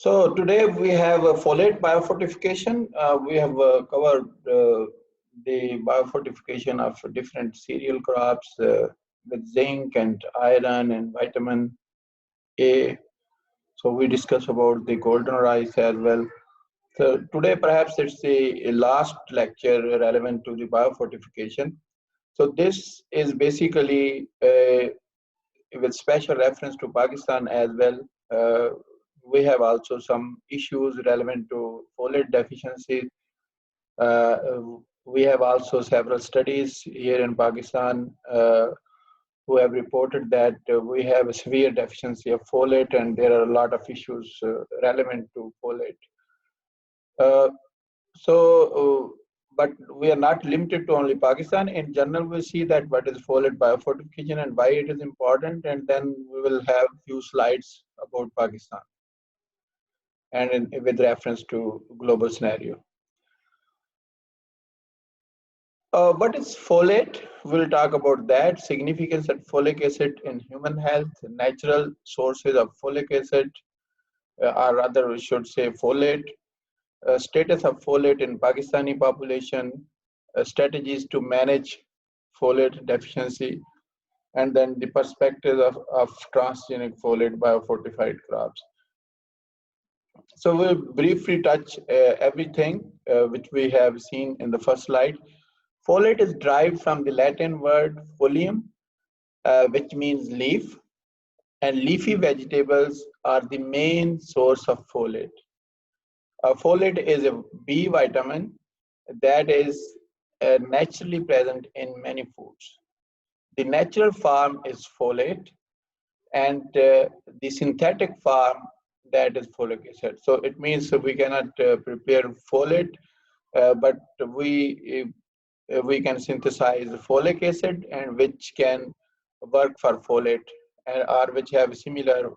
So today we have a folate biofortification. We have covered the biofortification of different cereal crops with zinc and iron and vitamin A. So we discuss about the golden rice as well. So today perhaps it's the last lecture relevant to the biofortification. So this is basically with special reference to Pakistan as well. Uh, we have also some issues relevant to folate deficiency. Uh, we have also several studies here in Pakistan who have reported that we have a severe deficiency of folate, and there are a lot of issues relevant to folate. Uh, but we are not limited to only Pakistan. In general, we see that what is folate biofortification and why it is important, and then we will have few slides about Pakistan and with reference to global scenario. What is folate? We'll talk about that. Significance of folic acid in human health, natural sources of folic acid, or rather we should say folate, status of folate in Pakistani population, strategies to manage folate deficiency, and then the perspective of transgenic folate biofortified crops. So we'll briefly touch everything which we have seen in the first slide. Folate is derived from the Latin word folium, which means leaf, and leafy vegetables are the main source of folate. Folate is a B vitamin that is naturally present in many foods. The natural form is folate, and the synthetic form, that is folic acid. So it means we cannot prepare folate, but we can synthesize folic acid, and which can work for folate, or which have similar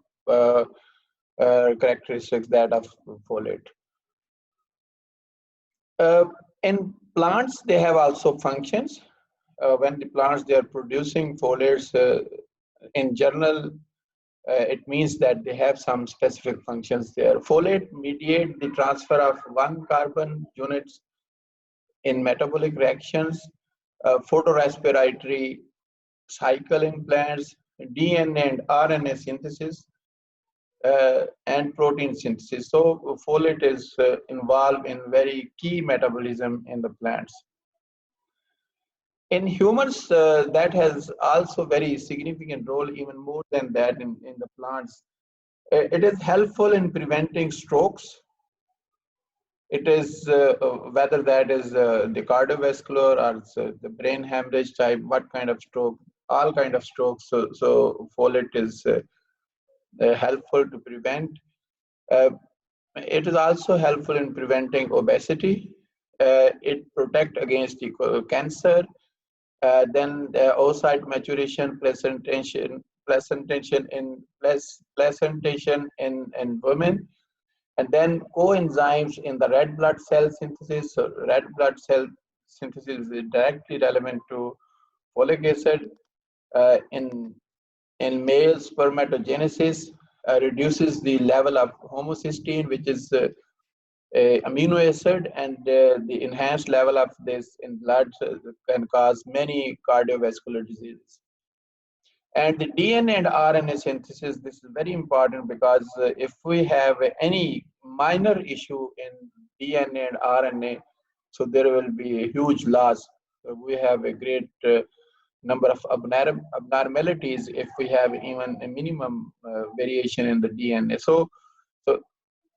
characteristics that of folate. In plants, they have also functions. When the plants they are producing folates, in general, it means that they have some specific functions there. Folate mediate the transfer of one carbon units in metabolic reactions, photorespiratory cycle in plants, DNA and RNA synthesis, and protein synthesis. So folate is involved in very key metabolism in the plants. In humans, that has also very significant role, even more than that in the plants. It is helpful in preventing strokes. It is whether that is the cardiovascular or the brain hemorrhage type, what kind of stroke, all kind of strokes. So folate is helpful to prevent. It is also helpful in preventing obesity. It protects against the cancer. Then oocyte maturation, placentation in women, and then coenzymes in the red blood cell synthesis. So red blood cell synthesis is directly relevant to folic acid. In male spermatogenesis, reduces the level of homocysteine, which is amino acid, and the enhanced level of this in blood can cause many cardiovascular diseases. And the DNA and RNA synthesis, this is very important, because if we have any minor issue in DNA and RNA, so there will be a huge loss. So we have a great number of abnormalities if we have even a minimum variation in the DNA. So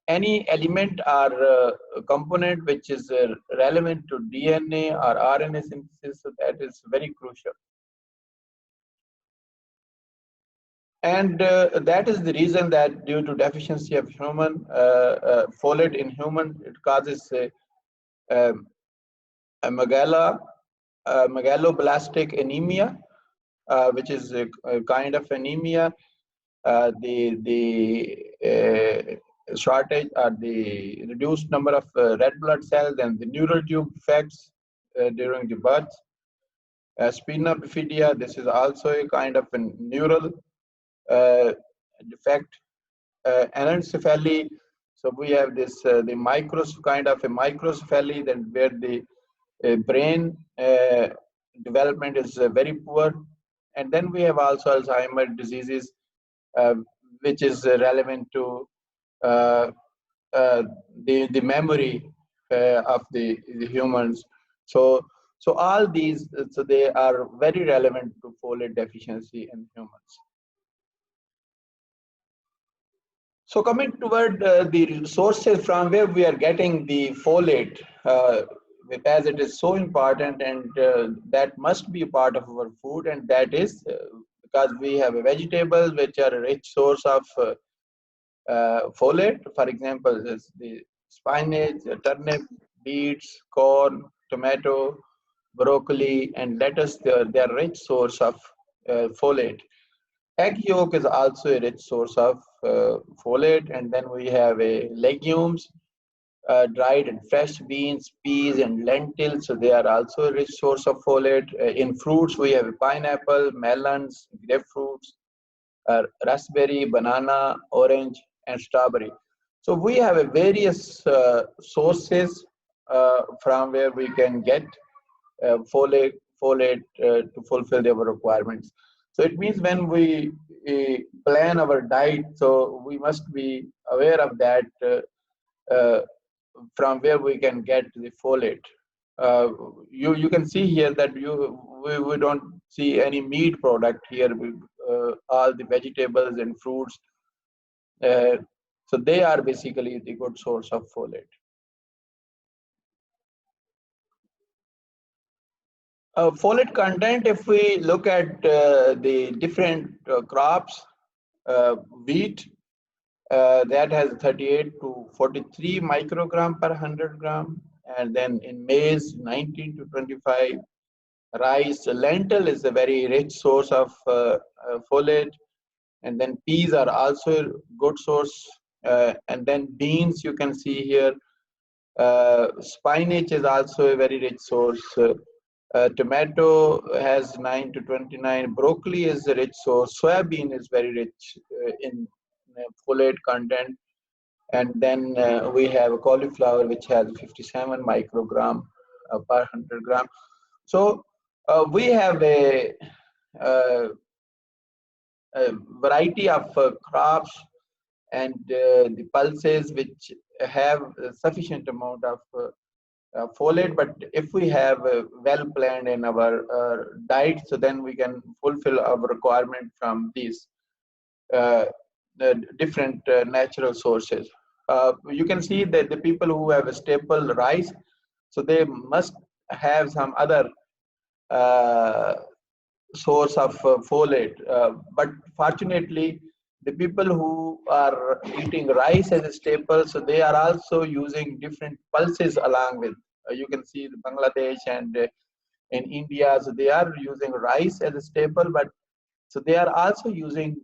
any element or component which is relevant to DNA or RNA synthesis, so that is very crucial. And that is the reason that due to deficiency of human folate in human, it causes a megaloblastic anemia, which is a kind of anemia. The shortage or the reduced number of red blood cells and the neural tube defects during the birth. Spina bifida, this is also a kind of a neural defect. Anencephaly, So we have this the kind of a microcephaly, that where the brain development is very poor, and then we have also Alzheimer diseases, uh, which is relevant to uh, the memory of the humans. So all these, so they are very relevant to folate deficiency in humans. So coming toward the sources from where we are getting the folate, as it is so important, and that must be a part of our food, and that is because we have vegetables which are a rich source of folate. For example, is the spinach, turnip, beets, corn, tomato, broccoli, and lettuce. They are rich source of folate. Egg yolk is also a rich source of folate, and then we have legumes, dried and fresh beans, peas, and lentils. So they are also a rich source of folate. In fruits, we have pineapple, melons, grapefruits, raspberry, banana, orange, and strawberry. So we have a various sources from where we can get folate to fulfill their requirements. So it means when we plan our diet, so we must be aware of that, uh, from where we can get the folate. Uh, you can see here that we don't see any meat product here. All the vegetables and fruits, uh, so they are basically the good source of folate. Folate content, if we look at the different crops, wheat, that has 38 to 43 microgram per 100 gram, and then in maize 19 to 25. Rice, lentil is a very rich source of folate, and then peas are also a good source, and then beans you can see here. Spinach is also a very rich source. Tomato has 9 to 29. Broccoli is a rich source. Soybean is very rich in folate content. And then we have cauliflower, which has 57 microgram per 100 gram. So we have uh, a variety of crops and the pulses which have a sufficient amount of folate. But if we have well planned in our diet, so then we can fulfill our requirement from these the different natural sources. You can see that the people who have a staple rice, so they must have some other uh, source of folate. But fortunately, the people who are eating rice as a staple, so they are also using different pulses along with. You can see the Bangladesh and in India, so they are using rice as a staple, but so they are also using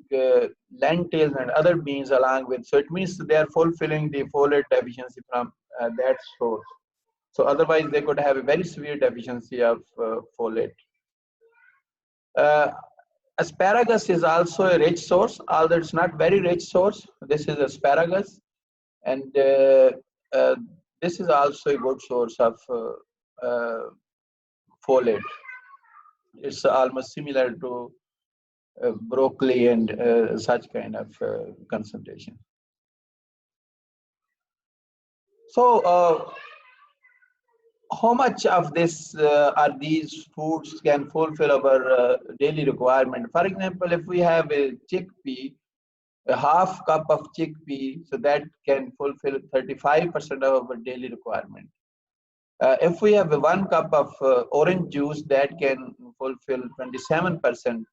lentils and other beans along with. So it means they are fulfilling the folate deficiency from that source. So otherwise, they could have a very severe deficiency of folate. Uh, Asparagus is also a rich source, although it's not very rich source. This is asparagus, and uh, this is also a good source of folate. It's almost similar to broccoli and such kind of concentration. So, how much of this are these foods can fulfill our daily requirement? For example, if we have a chickpea, a half cup of chickpea, so that can fulfill 35% of our daily requirement. If we have a 1 cup of orange juice, that can fulfill 27%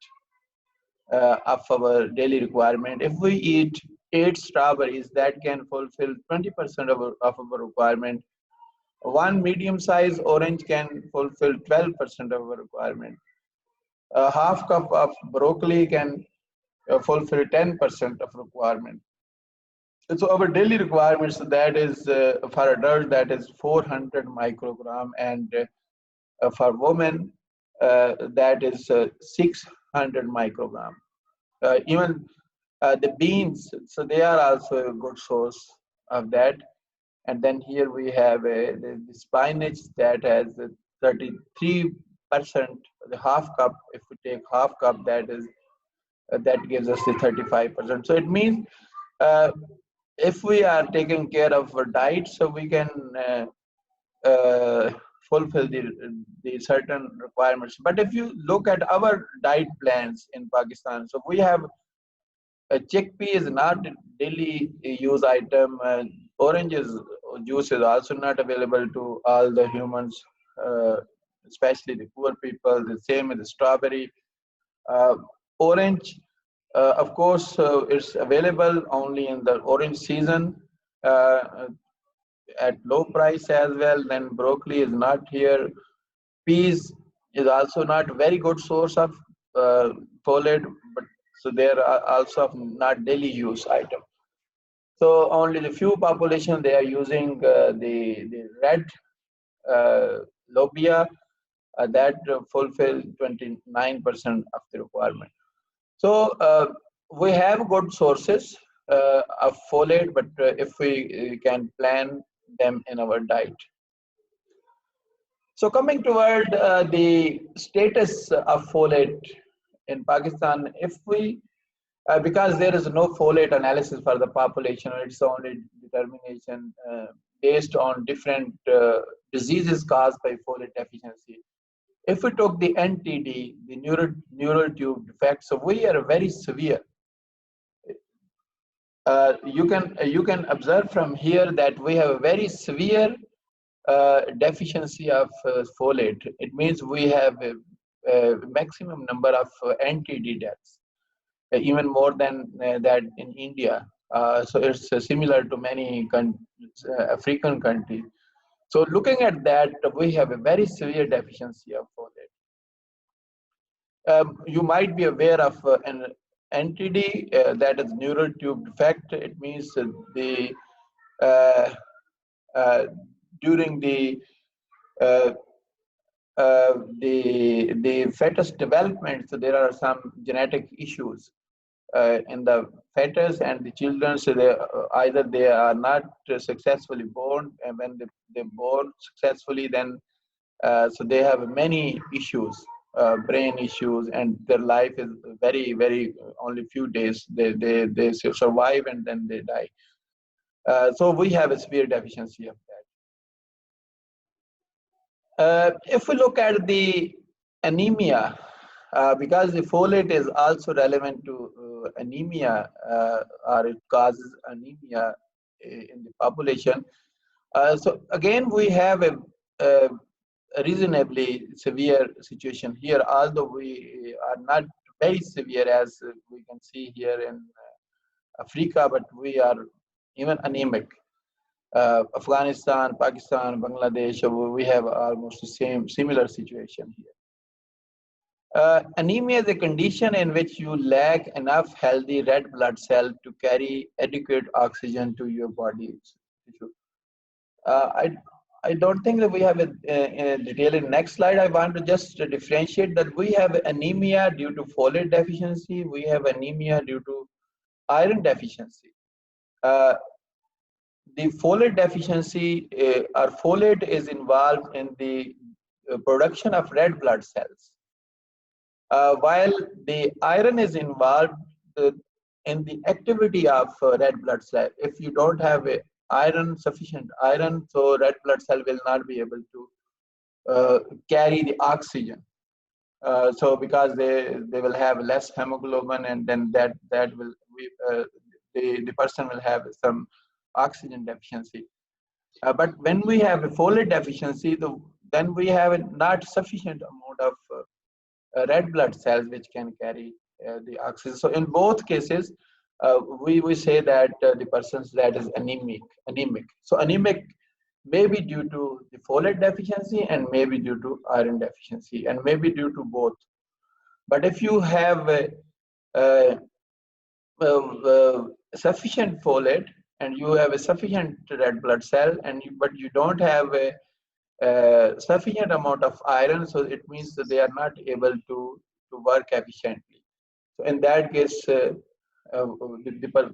of our daily requirement. If we eat 8 strawberries, that can fulfill 20% of our requirement. One medium-sized orange can fulfill 12% of our requirement. A half cup of broccoli can fulfill 10% of requirement. And so our daily requirements, that is for adults, that is 400 microgram, and for women, that is 600 microgram. Even the beans, so they are also a good source of that. And then here we have the spinach that has 33%, the half cup. If we take half cup, that gives us the 35%. So it means uh, if we are taking care of our diet, so we can uh, fulfill the certain requirements. But if you look at our diet plans in Pakistan, so we have chickpea is not a daily use item. Oranges juice is also not available to all the humans, uh, especially the poor people. The same with the strawberry. Uh, Orange, of course, it's available only in the orange season uh, at low price as well. Then broccoli is not here. Peas is also not very good source of folate, but so they are also of not daily use item. So only the few population they are using the red uh, lobia that fulfill 29% of the requirement. So we have good sources of folate, but if we can plan them in our diet. So coming toward the status of folate in Pakistan, if we because there is no folate analysis for the population, it's only determination based on different diseases caused by folate deficiency. If we took the NTD, the neural tube defect, so we are very severe. You can observe from here that we have a very severe deficiency of folate. It means we have a maximum number of NTD deaths, even more than that in India. So it's similar to many African countries. So looking at that, we have a very severe deficiency of folate. You might be aware of an NTD, that is neural tube defect. It means the uh, uh, during uh, the fetus development, so there are some genetic issues in the fetus and the children. So they either they are not successfully born, and when they born successfully, then so they have many issues, brain issues, and their life is very only few days. They survive and then they die. So we have a severe deficiency of that. If we look at the anemia, because the folate is also relevant to anemia, or it causes anemia in the population. So again, we have a reasonably severe situation here, although we are not very severe as we can see here in Africa, but we are even anemic. Afghanistan, Pakistan, Bangladesh, we have almost the same similar situation here. Anemia is a condition in which you lack enough healthy red blood cell to carry adequate oxygen to your body tissue. I don't think that we have a detail in next slide. I want to just differentiate that we have anemia due to folate deficiency. We have anemia due to iron deficiency. Uh, the folate deficiency, or folate is involved in the production of red blood cells, while the iron is involved uh, in the activity of red blood cell. If you don't have a sufficient iron, so red blood cell will not be able to carry the oxygen. So because they will have less hemoglobin, and then that will the person will have some oxygen deficiency. But when we have a folate deficiency, then we have a not sufficient amount of red blood cells which can carry the oxygen. So in both cases, we say that the person's that is anemic. So anemic may be due to the folate deficiency, and may be due to iron deficiency, and may be due to both. But if you have uh, sufficient folate, and you have a sufficient red blood cell, but you don't have a sufficient amount of iron, so it means that they are not able to work efficiently. So in that case, the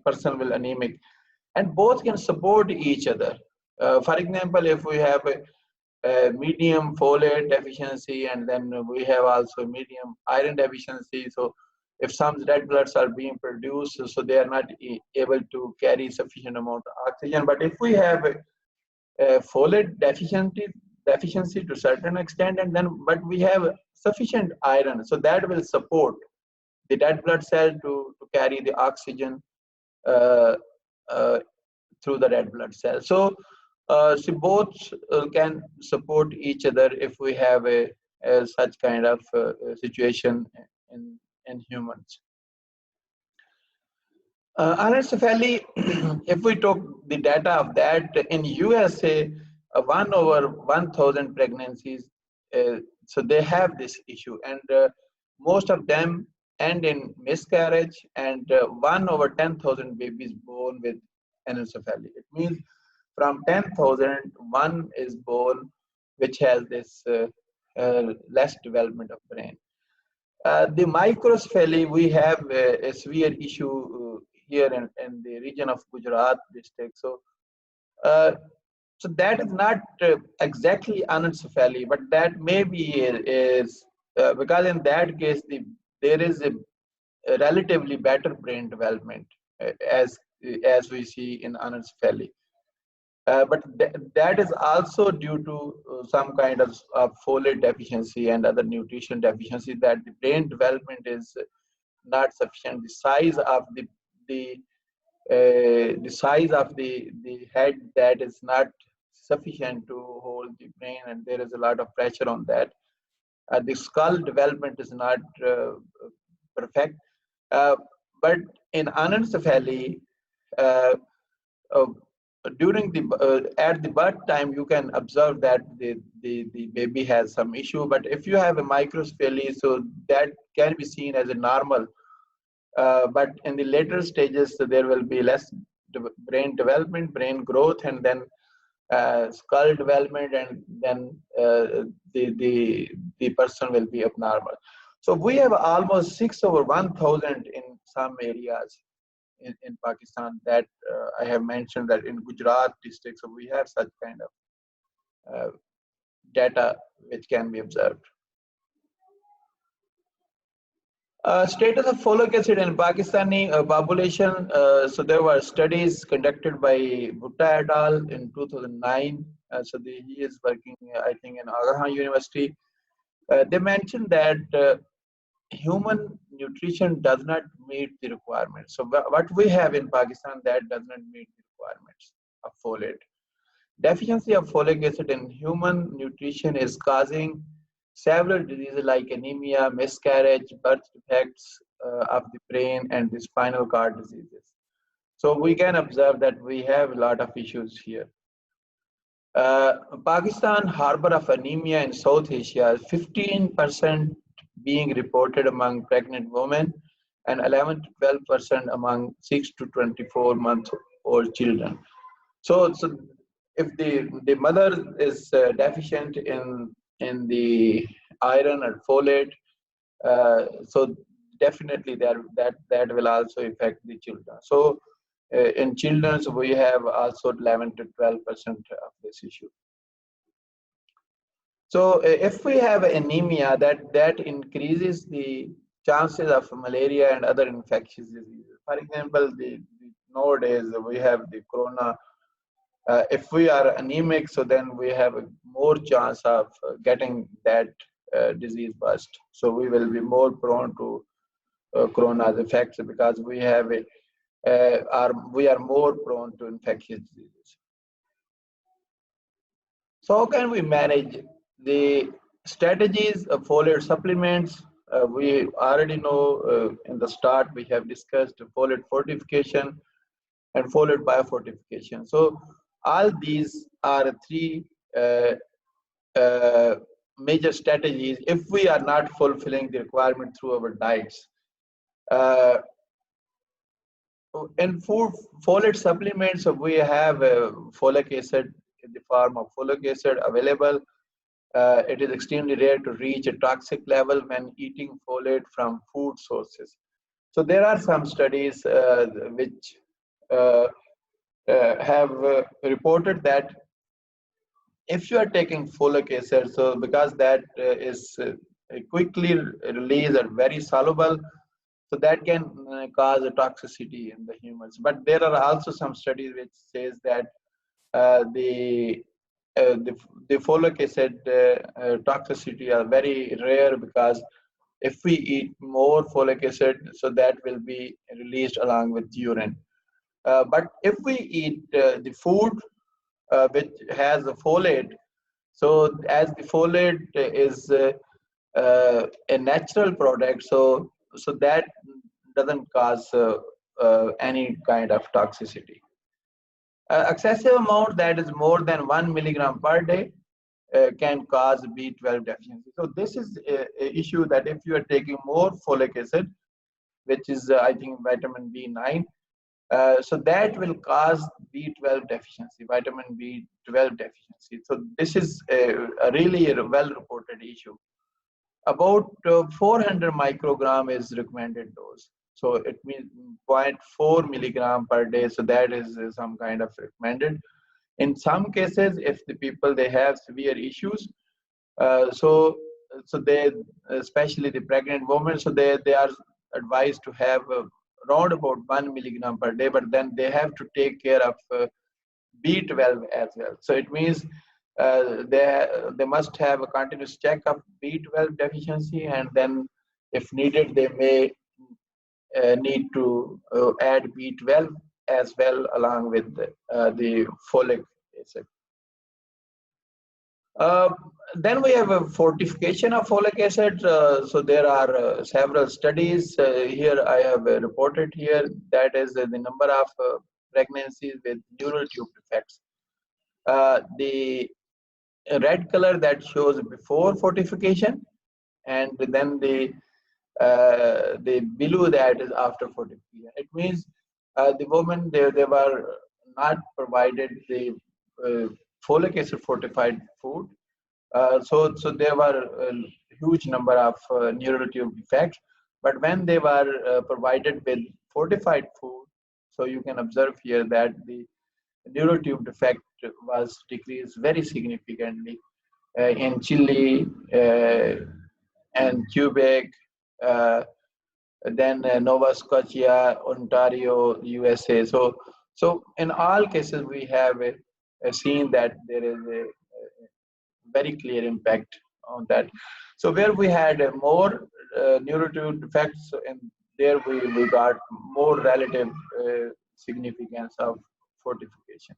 person will anemic. and both can support each other. For example, if we have a medium folate deficiency, and then we have also medium iron deficiency. So if some red bloods are being produced, so they are not able to carry sufficient amount of oxygen. But if we have a folate deficiency to a certain extent, and then but we have sufficient iron, so that will support the red blood cell to carry the oxygen uh, uh, through the red blood cell. So both can support each other if we have a such kind of situation in humans. Anencephaly, if we took the data of that in USA, 1/1000 pregnancies, so they have this issue, and most of them end in miscarriage, and 1/10,000 babies born with anencephaly. It means from 10,000, one is born which has this less development of brain. The microcephaly, we have a severe issue here in the region of Gujarat district. Uh, so that is not exactly anencephaly, but that maybe is because in that case there is a relatively better brain development as we see in anencephaly. But that is also due to some kind of folate deficiency and other nutrition deficiency, that the brain development is not sufficient. The size of the size of the head, that is not sufficient to hold the brain, and there is a lot of pressure on that. The skull development is not perfect. Uh, but in anencephaly, uh, uh, during the at the birth time, you can observe that the baby has some issue. But if you have a microcephaly, so that can be seen as a normal. But in the later stages, so there will be less brain development, brain growth, and then skull development, and then the person will be abnormal. So we have almost 6/1000 in some areas in Pakistan that I have mentioned, that in Gujarat district, so we have such kind of data which can be observed. Status of folic acid in Pakistani population. So there were studies conducted by Bhutta et al. In 2009. He is working, I think, in AGHA University. They mentioned that human nutrition does not meet the requirements. So what we have in Pakistan, that does not meet the requirements of folate. Deficiency of folic acid in human nutrition is causing several diseases like anemia, miscarriage, birth defects of the brain, and the spinal cord diseases. So we can observe that we have a lot of issues here. Pakistan harbor of anemia in South Asia, 15% being reported among pregnant women and 11 to 12% among 6 to 24-month-old children. So if the mother is deficient in the iron or folate, so definitely that will also affect the children. So in children, we have also 11 to 12% of this issue. So if we have anemia, that increases the chances of malaria and other infectious diseases. For example, nowadays we have the corona. If we are anemic, so then we have a more chance of getting that disease burst. So we will be more prone to corona's effects because we have we are more prone to infectious diseases. So how can we manage the strategies of folate supplements? We already know in the start we have discussed folate fortification and folate biofortification. So all these are three uh, major strategies if we are not fulfilling the requirement through our diets. Uh, in food folate supplements, we have folic acid in the form of folic acid available. It is extremely rare to reach a toxic level when eating folate from food sources. So there are some studies which have reported that if you are taking folic acid, so because that is quickly released or very soluble, so that can cause a toxicity in the humans. But there are also some studies which says that uh, the, the folic acid toxicity are very rare, because if we eat more folic acid, so that will be released along with urine. But if we eat the food which has a folate, so as the folate is a natural product, so that doesn't cause any kind of toxicity. Excessive amount that is more than 1 milligram per day can cause B12 deficiency. So this is a issue that if you are taking more folic acid, which is I think vitamin B9, so that will cause B12 deficiency, vitamin B12 deficiency. So this is a really well-reported issue. About 400 microgram is recommended dose. So it means zero point 0.4 milligram per day. So that is some kind of recommended. In some cases, if the people they have severe issues, so they, especially the pregnant women, so they are advised to have around about 1 milligram per day, but then they have to take care of B12 as well. So it means they must have a continuous check of B12 deficiency, and then if needed, they may need to add B12 as well along with the folic acid. Uh, then we have a fortification of folic acid. So there are several studies. Here I have reported here, that is the number of pregnancies with neural tube defects. The red color that shows before fortification, and then the below that is after fortification. It means the women they were not provided the folic acid fortified food, so there were a huge number of neural tube defects. But when they were provided with fortified food, so you can observe here that the neural tube defect was decreased very significantly in Chile and Quebec, uh, then Nova Scotia, Ontario, USA. So in all cases, we have seen that there is a very clear impact on that. So where we had more neural defects, and there we got more relative significance of fortification.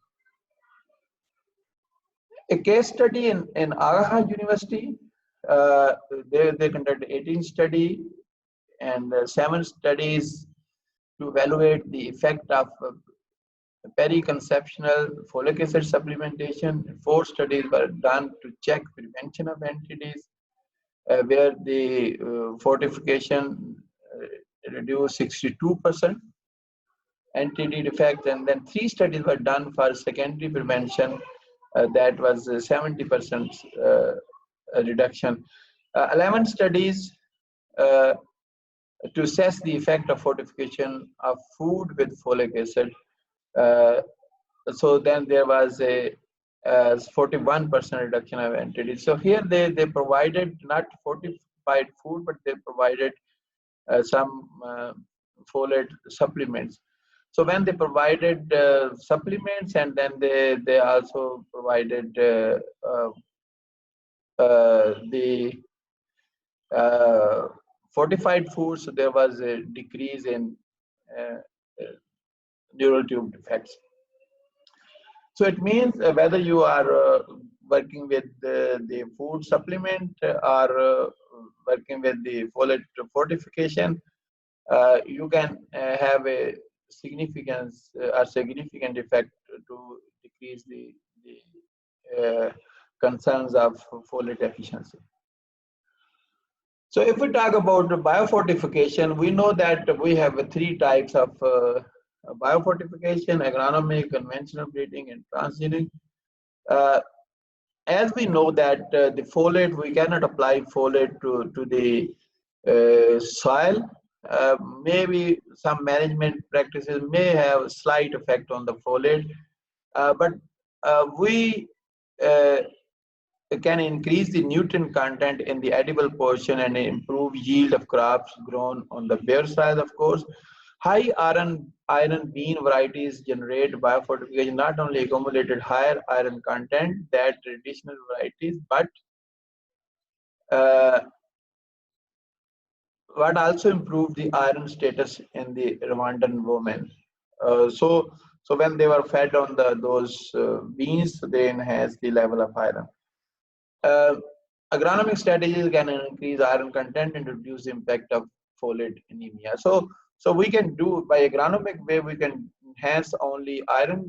A case study in AGHA University, uh, they conducted 18 study and 7 studies to evaluate the effect of periconceptional folic acid supplementation. 4 studies were done to check prevention of NTDs, where the fortification reduced 62% NTD defect, and then 3 studies were done for secondary prevention, that was 70% reduction. 11 studies uh, to assess the effect of fortification of food with folic acid. Uh, so then there was a 41% reduction of NTD. So here they provided not fortified food, but they provided some folate supplements. So when they provided supplements, and then they also provided the fortified foods, so there was a decrease in uh, neural tube defects. So it means whether you are working with the food supplement or working with the folate fortification, you can have a significant effect to decrease the concerns of folate deficiency. So if we talk about biofortification, we know that we have 3 types of biofortification: agronomic, conventional breeding, and transgenic. Uh, as we know that the folate, we cannot apply folate to the soil maybe some management practices may have a slight effect on the folate, but we uh, can increase the nutrient content in the edible portion and improve yield of crops grown on the bare soil, of course. High iron bean varieties generate biofortification, not only accumulated higher iron content than traditional varieties, but uh, what also improved the iron status in the Rwandan women. So when they were fed on those beans, they enhanced the level of iron. Uh, Agronomic strategies can increase iron content and reduce the impact of folate anemia. So we can do by agronomic way, we can enhance only iron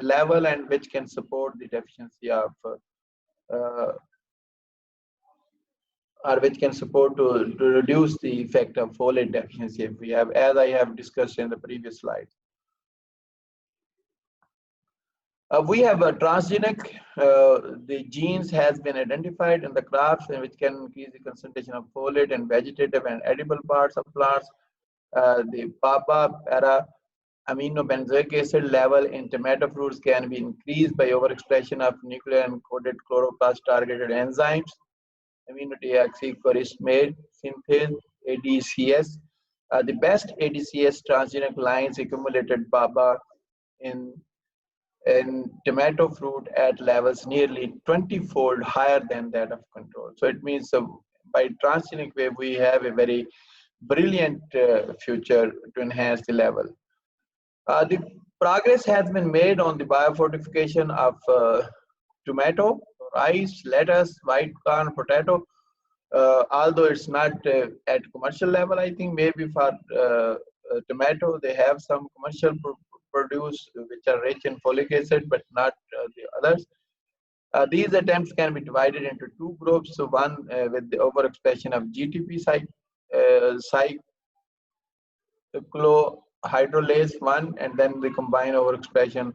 level, and which can support the deficiency of uh, or which can support to reduce the effect of folate deficiency if we have, as I have discussed in the previous slide. We have a transgenic, the genes has been identified in the crops and which can increase the concentration of folate in vegetative and edible parts of plants. The papa para aminobenzoic acid level in tomato fruits can be increased by overexpression of nuclear encoded chloroplast targeted enzymes, aminodeoxychorismate synthase, ADCS. The best ADCS transgenic lines accumulated papa in tomato fruit at levels nearly 20-fold higher than that of control. So it means by transgenic way, we have a very brilliant future to enhance the level. The progress has been made on the biofortification of tomato, rice, lettuce, white corn, potato. Although it's not at commercial level, I think maybe for tomato, they have some commercial produce which are rich in folic acid, but not the others. These attempts can be divided into two groups. So one with the overexpression of GTP cyclohydrolase 1, and then the combined overexpression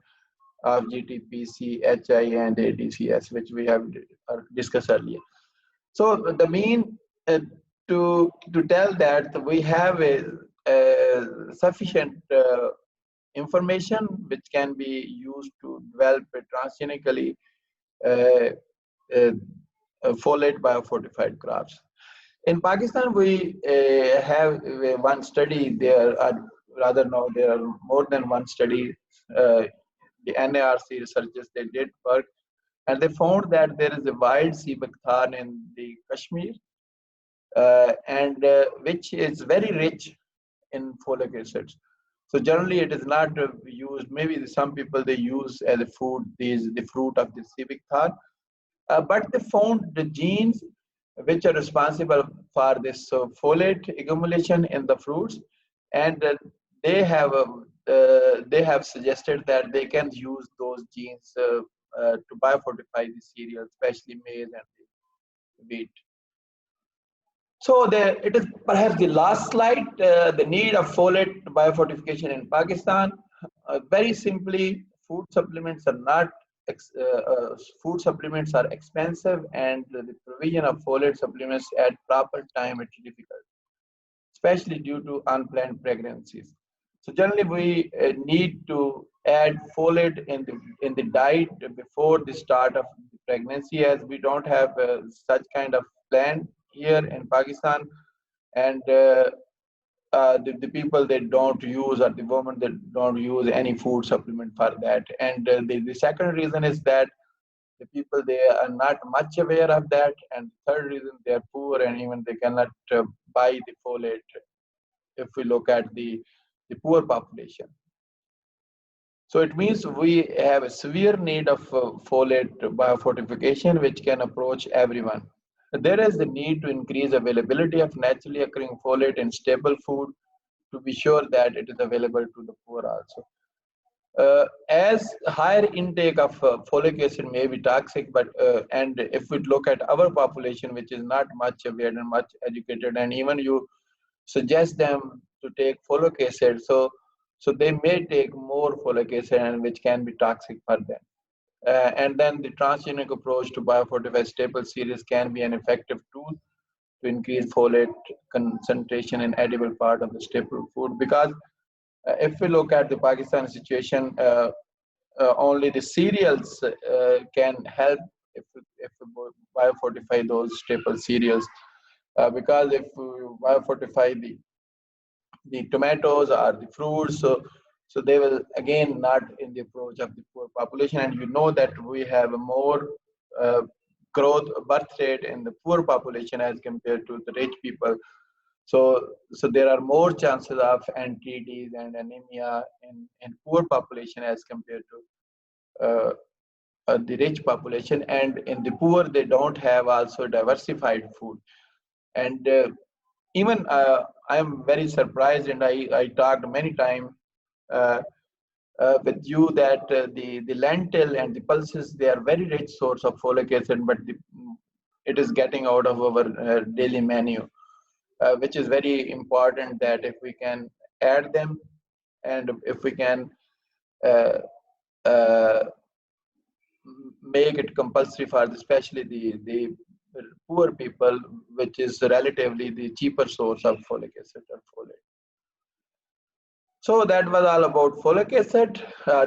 of GTPC, HI, and ADCS, which we have discussed earlier. So the mean to tell that we have a sufficient information which can be used to develop transgenically uh, uh, folate biofortified crops. In Pakistan, we have one study. There are rather no, there are more than one study. The NARC researchers, they did work, and they found that there is a wild sea buckthorn in the Kashmir, and which is very rich in folic acids. So generally, it is not used. Maybe some people they use as a food the fruit of the sea buckthorn, but they found the genes which are responsible for this folate accumulation in the fruits, and they have suggested that they can use those genes to biofortify the cereal, especially maize and wheat. So it is perhaps the last slide, the need of folate biofortification in Pakistan. Very simply, food supplements are not food supplements are expensive, and the provision of folate supplements at proper time is difficult, especially due to unplanned pregnancies. So generally, we need to add folate in the diet before the start of the pregnancy, as we don't have such kind of plan here in Pakistan, and the people they don't use, or the women that don't use any food supplement for that. And the second reason is that the people they are not much aware of that, and third reason they are poor and even they cannot buy the folate if we look at the poor population. So it means we have a severe need of folate biofortification, which can approach everyone. There is the need to increase availability of naturally occurring folate in staple food to be sure that it is available to the poor also. As higher intake of folic acid may be toxic, but and if we look at our population, which is not much aware and much educated, and even you suggest them to take folic acid, so they may take more folic acid, and which can be toxic for them. And then the transgenic approach to biofortify staple cereals can be an effective tool to increase folate concentration in edible part of the staple food. Because if we look at the Pakistan situation, only the cereals can help if we biofortify those staple cereals. Because if we biofortify the tomatoes or the fruits, so they will again not in the approach of the poor population. And you know that we have a more uh, growth birth rate in the poor population as compared to the rich people. So there are more chances of NTDs and anemia in poor population as compared to the rich population. And in the poor, they don't have also diversified food. And even I am very surprised, and I talked many times uh, with you that the lentil and the pulses, they are very rich source of folic acid, but it is getting out of our daily menu, which is very important that if we can add them, and if we can uh, uh, make it compulsory for especially the poor people, which is relatively the cheaper source of folic acid or folate. So that was all about folic acid.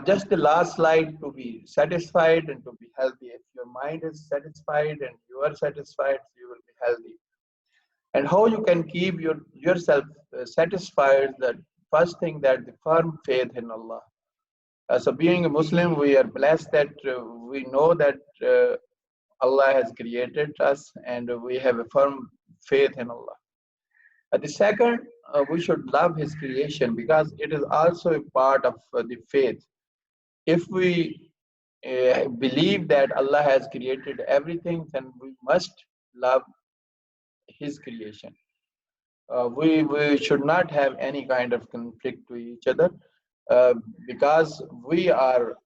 Just the last slide: to be satisfied and to be healthy. If your mind is satisfied and you are satisfied, you will be healthy. And how you can keep yourself satisfied? That first thing, that the firm faith in Allah. So being a Muslim, we are blessed that we know that Allah has created us, and we have a firm faith in Allah. The second, we should love His creation, because it is also a part of the faith. If we believe that Allah has created everything, then we must love His creation. We should not have any kind of conflict to each other, uh, because we are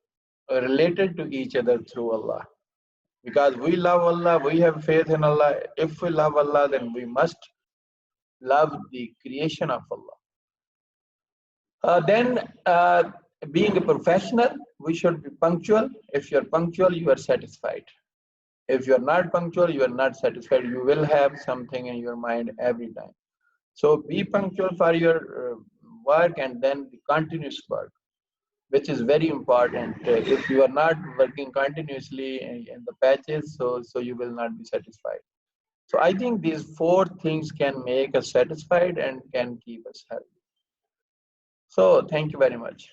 related to each other through Allah. Because we love Allah, we have faith in Allah. If we love Allah, then we must love the creation of Allah. Then, being a professional, we should be punctual. If you're punctual, you are satisfied. If you're not punctual, you are not satisfied. You will have something in your mind every time. So be punctual for your work, and then the continuous work, which is very important. If you are not working continuously in the patches, so you will not be satisfied. So I think these four things can make us satisfied and can keep us healthy. So thank you very much.